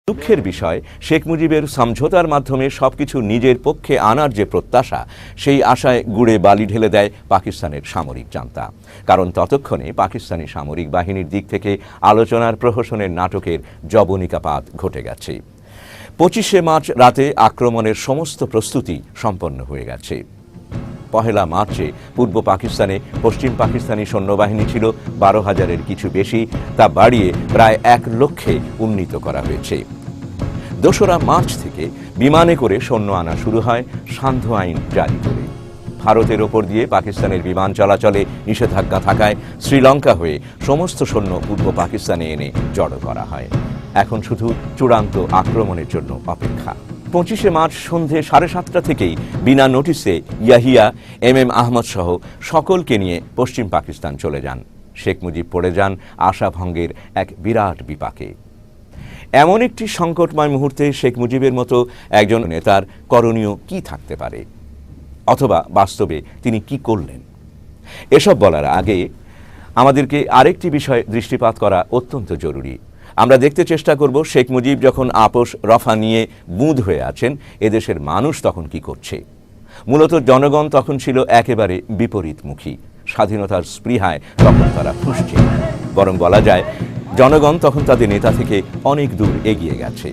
দুঃখের বিষয়, শেখ মুজিবের সমঝোতার মাধ্যমে সবকিছু নিজের পক্ষে আনার যে প্রত্যাশা, সেই আশায় গুড়ে বালি ঢেলে দেয় পাকিস্তানের সামরিক জান্তা। কারণ ততক্ষণে পাকিস্তানি সামরিক বাহিনীর দিক থেকে আলোচনার প্রহসনের নাটকের জবনিকাপাত ঘটে গেছে। 25শে মার্চ রাতে আক্রমণের সমস্ত প্রস্তুতি সম্পন্ন হয়ে গেছে। 1 মার্চে পূর্ব পাকিস্তানে পশ্চিম পাকিস্তানি সৈন্যবাহিনী ছিল 12,000-এর কিছু বেশি, তা বাড়িয়ে প্রায় 1 লক্ষে উন্নীত করা হয়েছে। 2রা মার্চ থেকে বিমানে করে সৈন্য আনা শুরু হয় সান্ধ্য আইন জারি করে। ভারতের ওপর দিয়ে পাকিস্তানের বিমান চলাচলে নিষেধাজ্ঞা থাকায় শ্রীলঙ্কা হয়ে সমস্ত সৈন্য পূর্ব পাকিস্তানে এনে জড়ো করা হয়। এখন শুধু চূড়ান্ত আক্রমণের জন্য অপেক্ষা। 25শে মার্চ সন্ধে 7:30 থেকেই বিনা নোটিসে ইয়াহিয়া, MM আহমদ সহ সকলকে নিয়ে পশ্চিম পাকিস্তান চলে যান। শেখ মুজিব পড়ে যান আশাভঙ্গের এক বিরাট বিপাকে। এমন একটি সংকটময় মুহূর্তে শেখ মুজিবের মতো একজন নেতার করণীয় কি থাকতে পারে, অথবা বাস্তবে তিনি কি করলেন? এসব বলার আগে আমাদেরকে আরেকটি বিষয় দৃষ্টিপাত করা অত্যন্ত জরুরি। আমরা দেখতে চেষ্টা করব শেখ মুজিব যখন আপোষ রফা নিয়ে বুঁদ হয়ে আছেন, এদেশের মানুষ তখন কি করছে। মূলত জনগণ তখন ছিল একেবারে বিপরীতমুখী। স্বাধীনতার স্পৃহায় তখন তারা ফুঁসছে। বরং বলা যায় জনগণ তখন তাদের নেতা থেকে অনেক দূর এগিয়ে গেছে।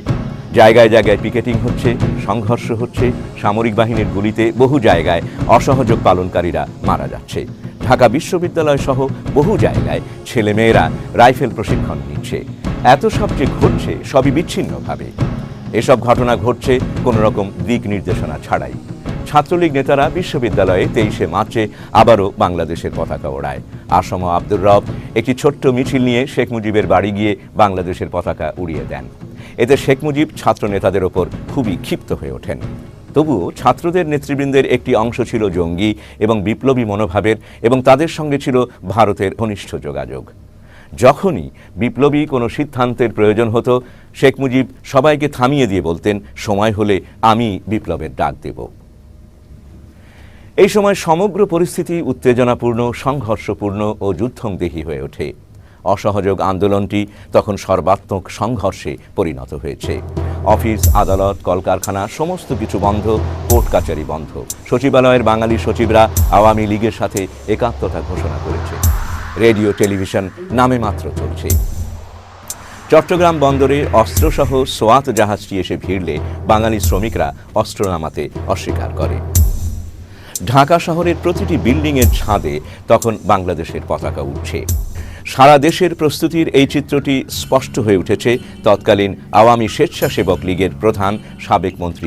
জায়গায় জায়গায় পিকেটিং হচ্ছে, সংঘর্ষ হচ্ছে, সামরিক বাহিনীর গুলিতে বহু জায়গায় অসহযোগ পালনকারীরা মারা যাচ্ছে। ঢাকা বিশ্ববিদ্যালয় সহ বহু জায়গায় ছেলেমেয়েরা রাইফেল প্রশিক্ষণ নিচ্ছে। এত সব যে ঘটছে সবই বিচ্ছিন্নভাবে। এসব ঘটনা ঘটছে কোনো রকম দিক নির্দেশনা ছাড়াই। ছাত্রলীগ নেতারা বিশ্ববিদ্যালয়ে 23শে মার্চে আবারও বাংলাদেশের পতাকা ওড়ায়। আসম আব্দুর রব একটি ছোট্ট মিছিল নিয়ে শেখ মুজিবের বাড়ি গিয়ে বাংলাদেশের পতাকা উড়িয়ে দেন। এতে শেখ মুজিব ছাত্র নেতাদের ওপর খুবই ক্ষিপ্ত হয়ে ওঠেন। তবুও ছাত্রদের নেতৃবৃন্দের একটি অংশ ছিল জঙ্গি এবং বিপ্লবী মনোভাবের, এবং তাদের সঙ্গে ছিল ভারতের ঘনিষ্ঠ যোগাযোগ। যখনই বিপ্লবী কোনো সিদ্ধান্তের প্রয়োজন হতো, শেখ মুজিব সবাইকে থামিয়ে দিয়ে বলতেন, সময় হলে আমি বিপ্লবের ডাক দেব। এই সময় সমগ্র পরিস্থিতি উত্তেজনাপূর্ণ, সংঘর্ষপূর্ণ ও যুদ্ধংদেহী হয়ে ওঠে। অসহযোগ আন্দোলনটি তখন সর্বাত্মক সংঘর্ষে পরিণত হয়েছে। অফিস, আদালত, কলকারখানা সমস্ত কিছু বন্ধ, কোর্ট কাচারি বন্ধ। সচিবালয়ের বাঙালি সচিবরা আওয়ামী লীগের সাথে একাত্মতা ঘোষণা করেছে। রেডিও, টেলিভিশন নামে মাত্র চলছে। চট্টগ্রাম বন্দরে অস্ত্রসহ সোয়াত জাহাজটি এসে ভিড়লে বাঙালি শ্রমিকরা অস্ত্র নামাতে অস্বীকার করে। ঢাকা শহরের প্রতিটি বিল্ডিংয়ের ছাদে তখন বাংলাদেশের পতাকা উঠছে। সারা দেশের প্রস্তুতির এই চিত্রটি স্পষ্ট হয়ে উঠেছে তৎকালীন আওয়ামী স্বেচ্ছাসেবক লীগের প্রধান সাবেক মন্ত্রী